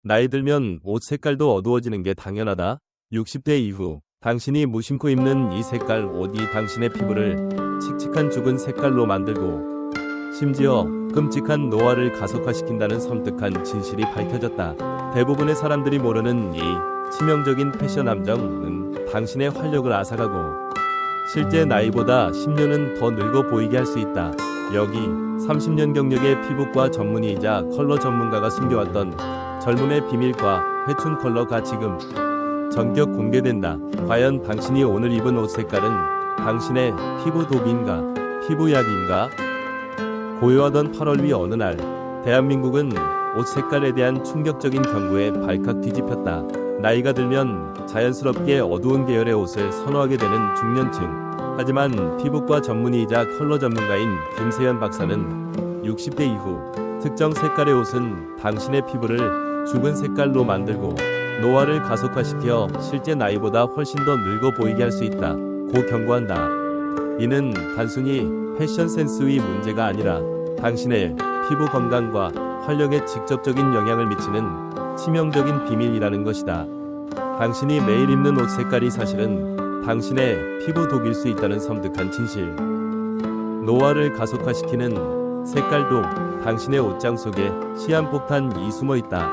나이 들면 옷 색깔도 어두워지는 게 당연하다. 60대 이후 당신이 무심코 입는 이 색깔 옷이 당신의 피부를 칙칙한 죽은 색깔로 만들고 심지어 끔찍한 노화를 가속화시킨다는 섬뜩한 진실이 밝혀졌다. 대부분의 사람들이 모르는 이 치명적인 패션 함정은 당신의 활력을 앗아가고 실제 나이보다 10년은 더 늙어 보이게 할 수 있다. 여기 30년 경력의 피부과 전문의이자 컬러 전문가가 숨겨왔던 젊음의 비밀과 회춘 컬러가 지금 전격 공개된다. 과연 당신이 오늘 입은 옷 색깔은 당신의 피부 독인가, 피부약인가? 고요하던 8월 어느 날, 대한민국은 옷 색깔에 대한 충격적인 경고에 발칵 뒤집혔다. 나이가 들면 자연스럽게 어두운 계열의 옷을 선호하게 되는 중년층. 하지만 피부과 전문의이자 컬러 전문가인 김세현 박사는 60대 이후 특정 색깔의 옷은 당신의 피부를 죽은 색깔로 만들고 노화를 가속화시켜 실제 나이보다 훨씬 더 늙어 보이게 할 수 있다. 고 경고한다. 이는 단순히 패션 센스의 문제가 아니라 당신의 피부 건강과 활력에 직접적인 영향을 미치는 치명적인 비밀이라는 것이다. 당신이 매일 입는 옷 색깔이 사실은 당신의 피부 독일 수 있다는 섬뜩한 진실. 노화를 가속화시키는 색깔독, 당신의 옷장 속에 시한폭탄이 숨어 있다.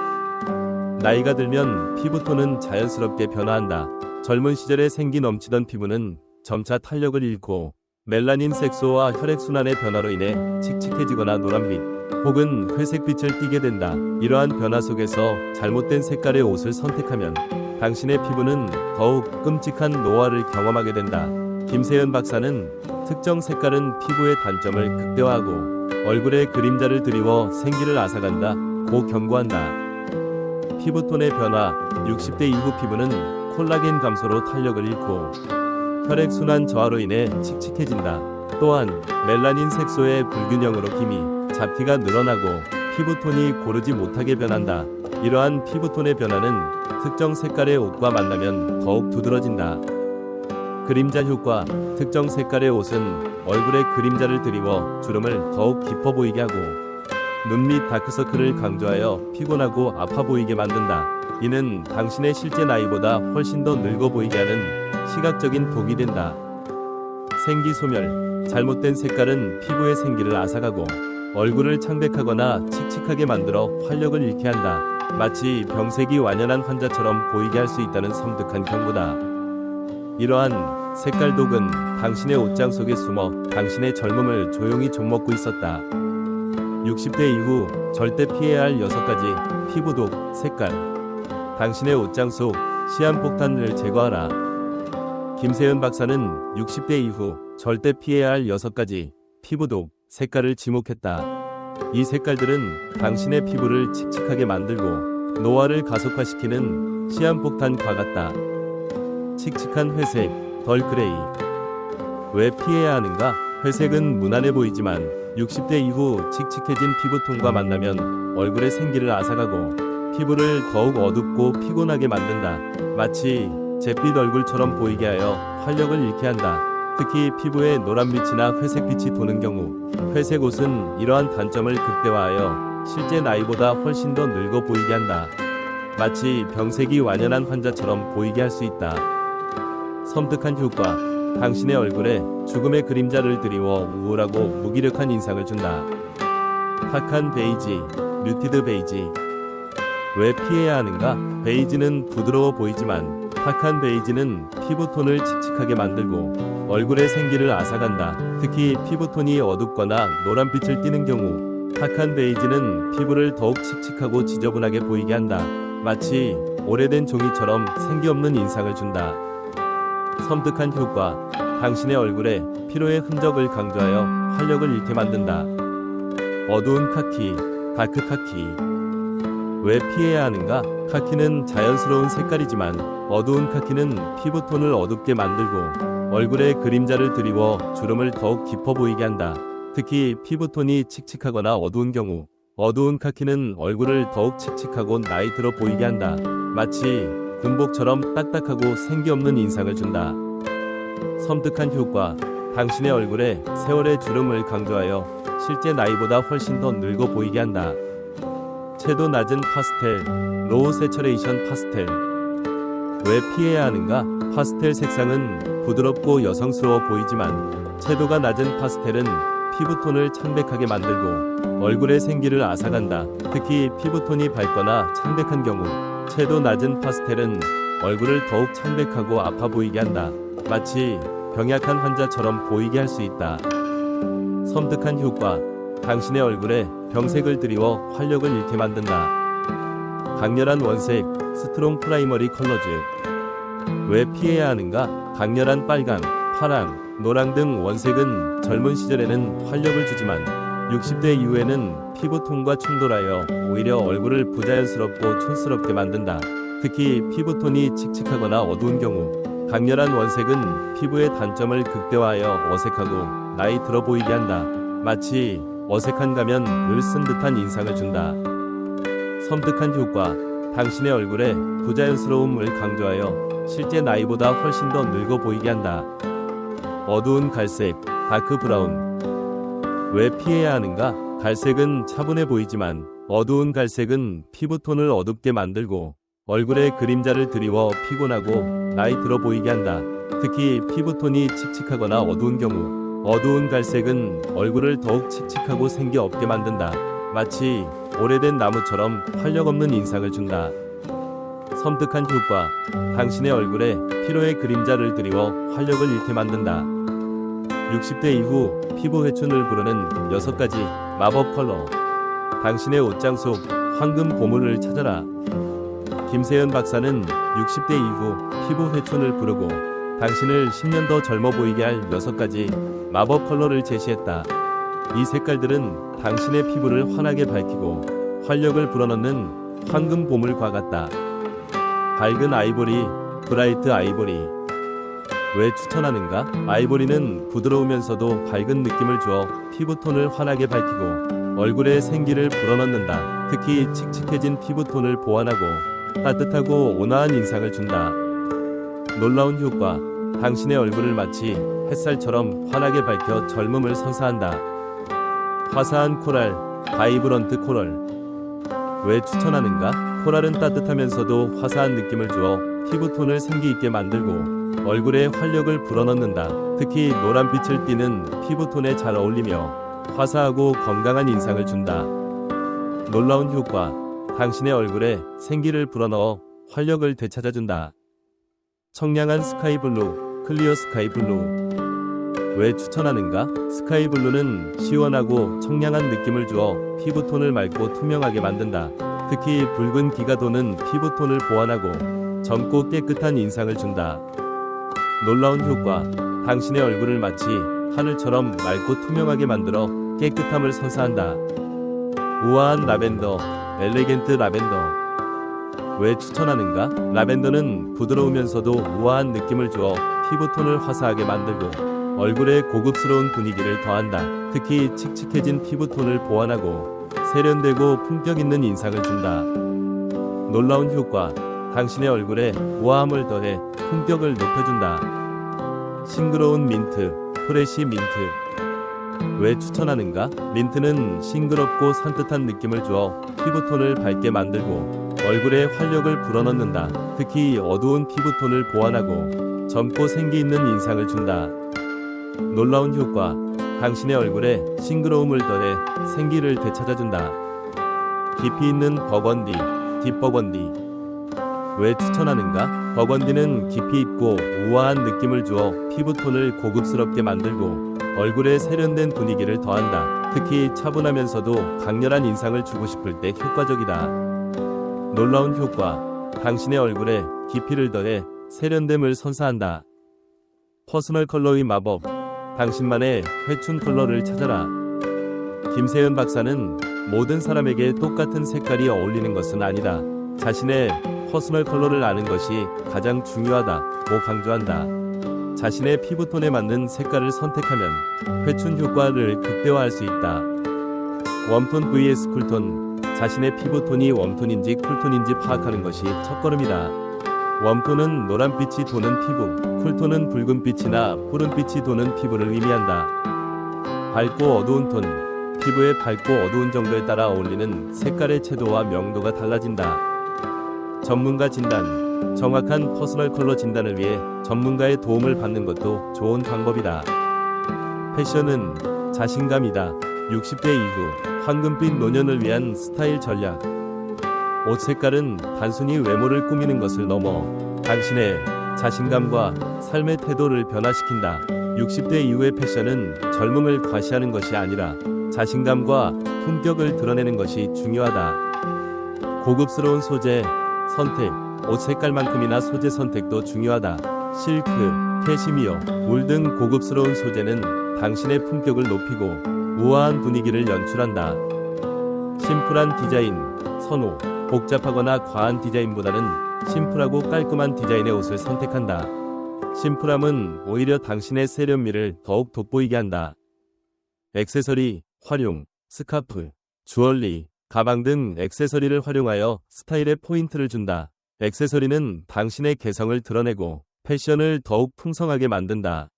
나이가 들면 피부톤은 자연스럽게 변화한다. 젊은 시절에 생기 넘치던 피부는 점차 탄력을 잃고 멜라닌 색소와 혈액순환의 변화로 인해 칙칙해지거나 노란빛 혹은 회색빛을 띠게 된다. 이러한 변화 속에서 잘못된 색깔의 옷을 선택하면 당신의 피부는 더욱 끔찍한 노화를 경험하게 된다. 김세현 박사는 특정 색깔은 피부의 단점을 극대화하고 얼굴에 그림자를 드리워 생기를 앗아간다. 고 경고한다. 피부톤의 변화, 60대 이후 피부는 콜라겐 감소로 탄력을 잃고 혈액순환 저하로 인해 칙칙해진다. 또한 멜라닌 색소의 불균형으로 기미, 잡티가 늘어나고 피부톤이 고르지 못하게 변한다. 이러한 피부톤의 변화는 특정 색깔의 옷과 만나면 더욱 두드러진다. 그림자 효과, 특정 색깔의 옷은 얼굴에 그림자를 드리워 주름을 더욱 깊어 보이게 하고 눈 밑 다크서클을 강조하여 피곤하고 아파 보이게 만든다. 이는 당신의 실제 나이보다 훨씬 더 늙어 보이게 하는 시각적인 독이 된다. 생기 소멸, 잘못된 색깔은 피부의 생기를 앗아가고 얼굴을 창백하거나 칙칙하게 만들어 활력을 잃게 한다. 마치 병색이 완연한 환자처럼 보이게 할 수 있다는 섬뜩한 경고다. 이러한 색깔독은 당신의 옷장 속에 숨어 당신의 젊음을 조용히 좀먹고 있었다. 60대 이후 절대 피해야 할 6가지 피부독 색깔. 당신의 옷장 속 시한폭탄을 제거하라. 김세현 박사는 60대 이후 절대 피해야 할 6가지 피부독 색깔을 지목했다. 이 색깔들은 당신의 피부를 칙칙하게 만들고 노화를 가속화시키는 시한폭탄과 같다. 칙칙한 회색, 덜 그레이. 왜 피해야 하는가? 회색은 무난해 보이지만 60대 이후 칙칙해진 피부톤과 만나면 얼굴의 생기를 앗아가고 피부를 더욱 어둡고 피곤하게 만든다. 마치 잿빛 얼굴처럼 보이게 하여 활력을 잃게 한다. 특히 피부에 노란빛이나 회색빛이 도는 경우 회색 옷은 이러한 단점을 극대화하여 실제 나이보다 훨씬 더 늙어 보이게 한다. 마치 병색이 완연한 환자처럼 보이게 할 수 있다. 섬뜩한 효과, 당신의 얼굴에 죽음의 그림자를 드리워 우울하고 무기력한 인상을 준다. 탁한 베이지, 뮤티드 베이지. 왜 피해야 하는가? 베이지는 부드러워 보이지만 탁한 베이지는 피부톤을 칙칙하게 만들고 얼굴의 생기를 앗아간다. 특히 피부톤이 어둡거나 노란빛을 띠는 경우 탁한 베이지는 피부를 더욱 칙칙하고 지저분하게 보이게 한다. 마치 오래된 종이처럼 생기 없는 인상을 준다. 섬뜩한 효과, 당신의 얼굴에 피로의 흔적을 강조하여 활력을 잃게 만든다. 어두운 카키, 다크 카키. 왜 피해야 하는가? 카키는 자연스러운 색깔이지만 어두운 카키는 피부톤을 어둡게 만들고 얼굴에 그림자를 드리워 주름을 더욱 깊어 보이게 한다. 특히 피부톤이 칙칙하거나 어두운 경우 어두운 카키는 얼굴을 더욱 칙칙하고 나이 들어 보이게 한다. 마치 군복처럼 딱딱하고 생기 없는 인상을 준다. 섬뜩한 효과, 당신의 얼굴에 세월의 주름을 강조하여 실제 나이보다 훨씬 더 늙어 보이게 한다. 채도 낮은 파스텔, 로우 세처레이션 파스텔. 왜 피해야 하는가? 파스텔 색상은 부드럽고 여성스러워 보이지만 채도가 낮은 파스텔은 피부톤을 창백하게 만들고 얼굴의 생기를 앗아간다. 특히 피부톤이 밝거나 창백한 경우 채도 낮은 파스텔은 얼굴을 더욱 창백하고 아파 보이게 한다. 마치 병약한 환자처럼 보이게 할 수 있다. 섬뜩한 효과. 당신의 얼굴에 병색을 드리워 활력을 잃게 만든다. 강렬한 원색, 스트롱 프라이머리 컬러즈. 왜 피해야 하는가? 강렬한 빨강, 파랑, 노랑 등 원색은 젊은 시절에는 활력을 주지만 60대 이후에는 피부톤과 충돌하여 오히려 얼굴을 부자연스럽고 촌스럽게 만든다. 특히 피부톤이 칙칙하거나 어두운 경우 강렬한 원색은 피부의 단점을 극대화하여 어색하고 나이 들어 보이게 한다. 마치 어색한 가면을 쓴 듯한 인상을 준다. 섬뜩한 효과. 당신의 얼굴에 부자연스러움을 강조하여 실제 나이보다 훨씬 더 늙어 보이게 한다. 어두운 갈색, 다크 브라운. 왜 피해야 하는가? 갈색은 차분해 보이지만 어두운 갈색은 피부톤을 어둡게 만들고 얼굴에 그림자를 드리워 피곤하고 나이 들어 보이게 한다. 특히 피부톤이 칙칙하거나 어두운 경우 어두운 갈색은 얼굴을 더욱 칙칙하고 생기 없게 만든다. 마치 오래된 나무처럼 활력 없는 인상을 준다. 섬뜩한 효과. 당신의 얼굴에 피로의 그림자를 드리워 활력을 잃게 만든다. 60대 이후 피부 회춘을 부르는 6가지 마법 컬러. 당신의 옷장 속 황금 보물을 찾아라. 김세연 박사는 60대 이후 피부 회춘을 부르고 당신을 10년 더 젊어 보이게 할 6가지 마법 컬러를 제시했다. 이 색깔들은 당신의 피부를 환하게 밝히고 활력을 불어넣는 황금 보물과 같다. 밝은 아이보리, 브라이트 아이보리. 왜 추천하는가? 아이보리는 부드러우면서도 밝은 느낌을 주어 피부톤을 환하게 밝히고 얼굴에 생기를 불어넣는다. 특히 칙칙해진 피부톤을 보완하고 따뜻하고 온화한 인상을 준다. 놀라운 효과. 당신의 얼굴을 마치 햇살처럼 환하게 밝혀 젊음을 선사한다. 화사한 코랄, 바이브런트 코랄. 왜 추천하는가? 코랄은 따뜻하면서도 화사한 느낌을 주어 피부톤을 생기 있게 만들고 얼굴에 활력을 불어넣는다. 특히 노란빛을 띠는 피부톤에 잘 어울리며 화사하고 건강한 인상을 준다. 놀라운 효과. 당신의 얼굴에 생기를 불어넣어 활력을 되찾아준다. 청량한 스카이블루, 클리어 스카이블루. 왜 추천하는가? 스카이블루는 시원하고 청량한 느낌을 주어 피부톤을 맑고 투명하게 만든다. 특히 붉은 기가 도는 피부톤을 보완하고 젊고 깨끗한 인상을 준다. 놀라운 효과. 당신의 얼굴을 마치 하늘처럼 맑고 투명하게 만들어 깨끗함을 선사한다. 우아한 라벤더, 엘레겐트 라벤더. 왜 추천하는가? 라벤더는 부드러우면서도 우아한 느낌을 주어 피부톤을 화사하게 만들고 얼굴에 고급스러운 분위기를 더한다. 특히 칙칙해진 피부톤을 보완하고 세련되고 품격 있는 인상을 준다. 놀라운 효과. 당신의 얼굴에 우아함을 더해 품격을 높여준다. 싱그러운 민트, 프레시 민트. 왜 추천하는가? 민트는 싱그럽고 산뜻한 느낌을 주어 피부톤을 밝게 만들고 얼굴에 활력을 불어넣는다. 특히 어두운 피부톤을 보완하고 젊고 생기 있는 인상을 준다. 놀라운 효과. 당신의 얼굴에 싱그러움을 더해 생기를 되찾아준다. 깊이 있는 버건디, 딥버건디. 왜 추천하는가? 버건디는 깊이 있고 우아한 느낌을 주어 피부톤을 고급스럽게 만들고 얼굴에 세련된 분위기를 더한다. 특히 차분하면서도 강렬한 인상을 주고 싶을 때 효과적이다. 놀라운 효과. 당신의 얼굴에 깊이를 더해 세련됨을 선사한다. 퍼스널 컬러의 마법. 당신만의 회춘 컬러를 찾아라. 김세연 박사는 모든 사람에게 똑같은 색깔이 어울리는 것은 아니다. 자신의 퍼스널 컬러를 아는 것이 가장 중요하다고 강조한다. 자신의 피부톤에 맞는 색깔을 선택하면 회춘 효과를 극대화할 수 있다. 웜톤 vs 쿨톤. 자신의 피부톤이 웜톤인지 쿨톤인지 파악하는 것이 첫걸음이다. 웜톤은 노란빛이 도는 피부, 쿨톤은 붉은빛이나 푸른빛이 도는 피부를 의미한다. 밝고 어두운 톤. 피부의 밝고 어두운 정도에 따라 어울리는 색깔의 채도와 명도가 달라진다. 전문가 진단. 정확한 퍼스널 컬러 진단을 위해 전문가의 도움을 받는 것도 좋은 방법이다. 패션은 자신감이다. 60대 이후 황금빛 노년을 위한 스타일 전략. 옷 색깔은 단순히 외모를 꾸미는 것을 넘어 당신의 자신감과 삶의 태도를 변화시킨다. 60대 이후의 패션은 젊음을 과시하는 것이 아니라 자신감과 품격을 드러내는 것이 중요하다. 고급스러운 소재 선택. 옷 색깔만큼이나 소재 선택도 중요하다. 실크, 캐시미어, 울 등 고급스러운 소재는 당신의 품격을 높이고 우아한 분위기를 연출한다. 심플한 디자인 선호. 복잡하거나 과한 디자인보다는 심플하고 깔끔한 디자인의 옷을 선택한다. 심플함은 오히려 당신의 세련미를 더욱 돋보이게 한다. 액세서리, 활용, 스카프, 주얼리, 가방 등 액세서리를 활용하여 스타일에 포인트를 준다. 액세서리는 당신의 개성을 드러내고 패션을 더욱 풍성하게 만든다.